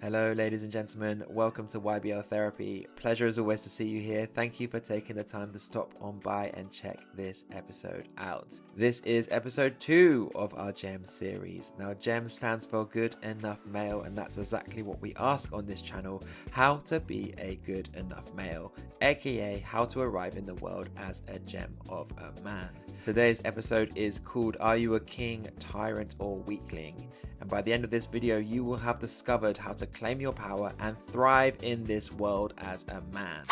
Hello ladies and gentlemen, welcome to YBL Therapy. Pleasure as always to see you here. Thank you for taking the time to stop on by and check this episode out. This is episode 2 of our GEM series. Now GEM stands for Good Enough Male, and that's exactly what we ask on this channel, how to be a good enough male, aka how to arrive in the world as a gem of a man. Today's episode is called Are You a King, Tyrant or Weakling? And by the end of this video, you will have discovered how to claim your power and thrive in this world as a man.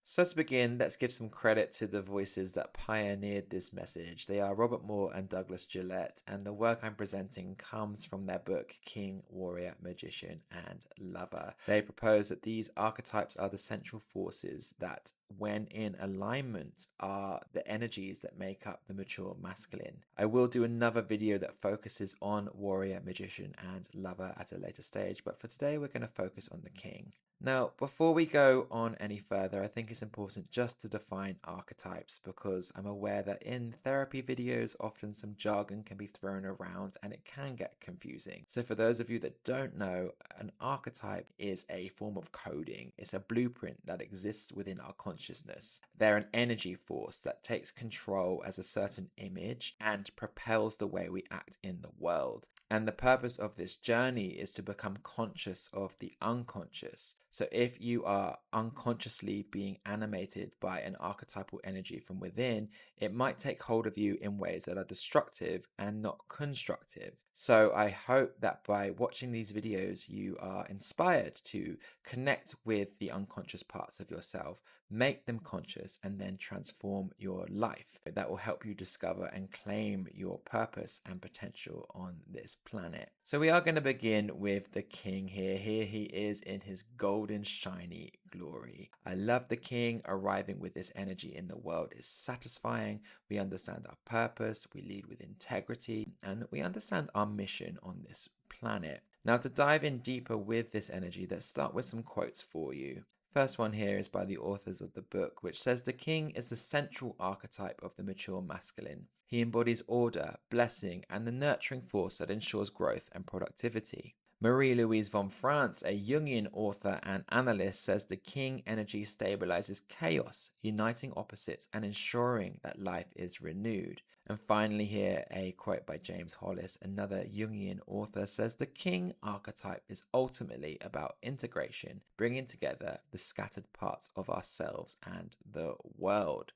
So to begin, let's give some credit to the voices that pioneered this message. They are Robert Moore and Douglas Gillette, and the work I'm presenting comes from their book King, Warrior, Magician and Lover. They propose that these archetypes are the central forces that, when in alignment, are the energies that make up the mature masculine. I will do another video that focuses on Warrior, Magician and Lover at a later stage, but for today we're going to focus on the King. Now, before we go on any further, I think it's important just to define archetypes, because I'm aware that in therapy videos, often some jargon can be thrown around and it can get confusing. So for those of you that don't know, an archetype is a form of coding. It's a blueprint that exists within our consciousness. They're an energy force that takes control as a certain image and propels the way we act in the world. And the purpose of this journey is to become conscious of the unconscious. So if you are unconsciously being animated by an archetypal energy from within, it might take hold of you in ways that are destructive and not constructive. So I hope that by watching these videos, you are inspired to connect with the unconscious parts of yourself, make them conscious, and then transform your life. That will help you discover and claim your purpose and potential on this planet. So we are going to begin with the King here. Here he is in his golden shiny glory. I love the King. Arriving with this energy in the world is satisfying. We understand our purpose, we lead with integrity, and we understand our mission on this planet. Now, to dive in deeper with this energy, let's start with some quotes for you. First one here is by the authors of the book, which says the King is the central archetype of the mature masculine. He embodies order, blessing, and the nurturing force that ensures growth and productivity. Marie-Louise von France, a Jungian author and analyst, says the King energy stabilizes chaos, uniting opposites and ensuring that life is renewed. And finally here, a quote by James Hollis, another Jungian author, says the King archetype is ultimately about integration, bringing together the scattered parts of ourselves and the world.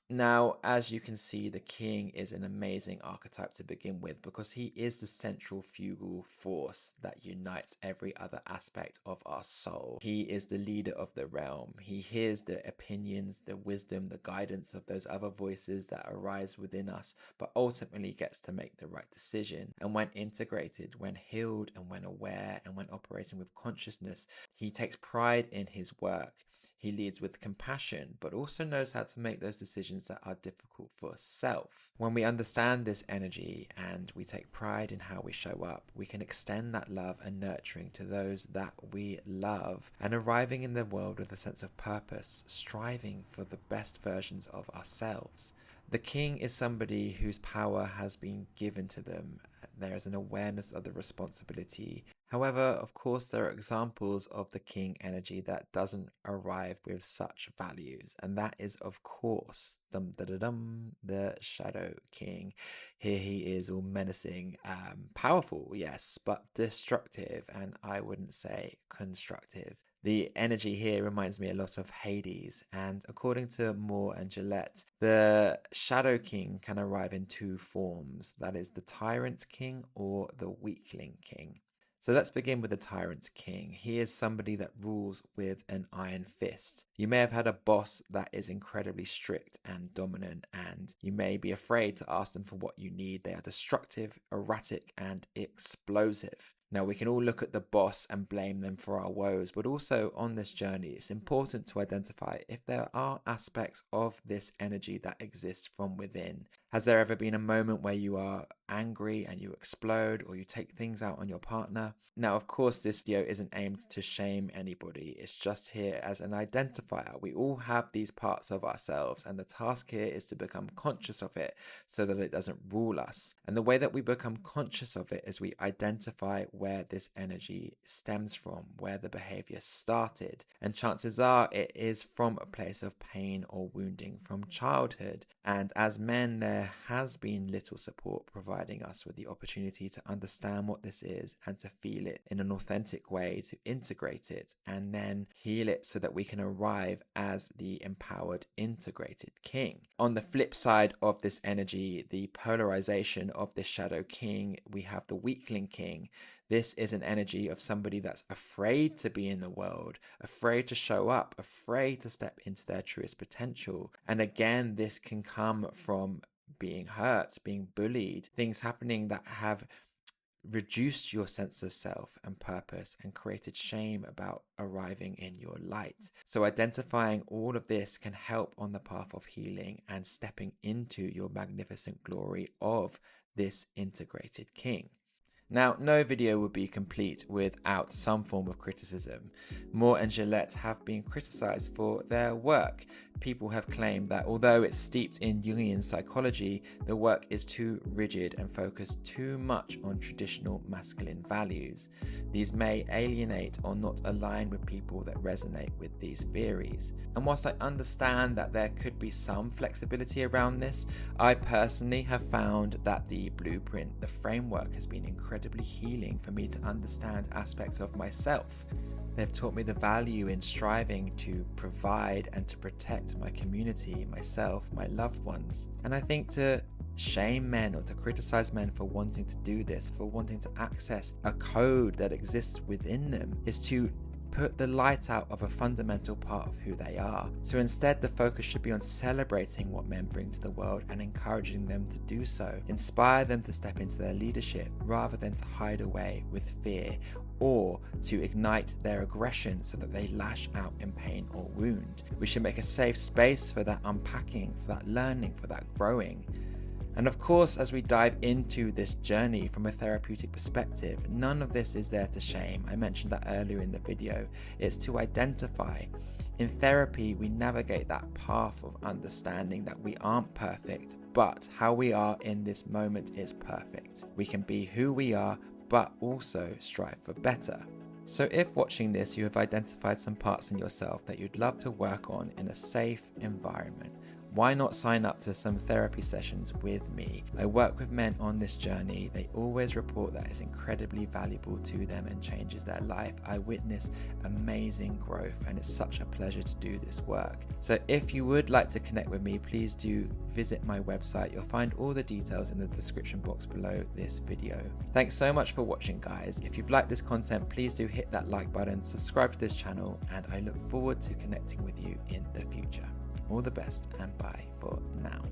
Now, as you can see, the King is an amazing archetype to begin with because he is the central fugal force that unites every other aspect of our soul. He is the leader of the realm. He hears the opinions, the wisdom, the guidance of those other voices that arise within us, but ultimately gets to make the right decision. And when integrated, when healed, and when aware, and when operating with consciousness, he takes pride in his work. He leads with compassion, but also knows how to make those decisions that are difficult for self. When we understand this energy and we take pride in how we show up, we can extend that love and nurturing to those that we love, and arriving in the world with a sense of purpose, striving for the best versions of ourselves. The King is somebody whose power has been given to them. There is an awareness of the responsibility. However, of course, there are examples of the King energy that doesn't arrive with such values, and that is, of course, the Shadow King. Here he is, all menacing, powerful, yes, but destructive, and I wouldn't say constructive. The energy here reminds me a lot of Hades, and according to Moore and Gillette, the Shadow King can arrive in two forms, that is the Tyrant King or the Weakling King. So let's begin with the Tyrant King. He is somebody that rules with an iron fist. You may have had a boss that is incredibly strict and dominant, and you may be afraid to ask them for what you need. They are destructive, erratic, and explosive. Now, we can all look at the boss and blame them for our woes, but also on this journey, it's important to identify if there are aspects of this energy that exist from within. Has there ever been a moment where you are angry and you explode, or you take things out on your partner? Now, of course, this video isn't aimed to shame anybody. It's just here as an identifier. We all have these parts of ourselves, and the task here is to become conscious of it so that it doesn't rule us. And the way that we become conscious of it is we identify where this energy stems from, where the behavior started. And chances are it is from a place of pain or wounding from childhood. And as men, there has been little support providing us with the opportunity to understand what this is and to feel it in an authentic way, to integrate it and then heal it so that we can arrive as the empowered, integrated king. On the flip side of this energy, the polarization of this shadow king, we have the weakling king. This is an energy of somebody that's afraid to be in the world, afraid to show up, afraid to step into their truest potential. And again, this can come from being hurt, being bullied, things happening that have reduced your sense of self and purpose and created shame about arriving in your light. So identifying all of this can help on the path of healing and stepping into your magnificent glory of this integrated king. Now, no video would be complete without some form of criticism. Moore and Gillette have been criticized for their work. People have claimed that although it's steeped in Jungian psychology, the work is too rigid and focused too much on traditional masculine values. These may alienate or not align with people that resonate with these theories. And whilst I understand that there could be some flexibility around this, I personally have found that the blueprint, the framework, has been incredibly healing for me to understand aspects of myself. They've taught me the value in striving to provide and to protect my community, myself, my loved ones. And I think to shame men or to criticize men for wanting to do this, for wanting to access a code that exists within them, is to put the light out of a fundamental part of who they are. So instead, the focus should be on celebrating what men bring to the world and encouraging them to do so. Inspire them to step into their leadership rather than to hide away with fear or to ignite their aggression so that they lash out in pain or wound. We should make a safe space for that unpacking, for that learning, for that growing. And of course, as we dive into this journey from a therapeutic perspective, none of this is there to shame. I mentioned that earlier in the video. It's to identify. In therapy, we navigate that path of understanding that we aren't perfect, but how we are in this moment is perfect. We can be who we are, but also strive for better. So if watching this, you have identified some parts in yourself that you'd love to work on in a safe environment, why not sign up to some therapy sessions with me? I work with men on this journey. They always report that it's incredibly valuable to them and changes their life. I witness amazing growth, and it's such a pleasure to do this work. So if you would like to connect with me, please do visit my website. You'll find all the details in the description box below this video. Thanks so much for watching, guys. If you've liked this content, please do hit that like button, subscribe to this channel, and I look forward to connecting with you in the future. All the best, and bye for now.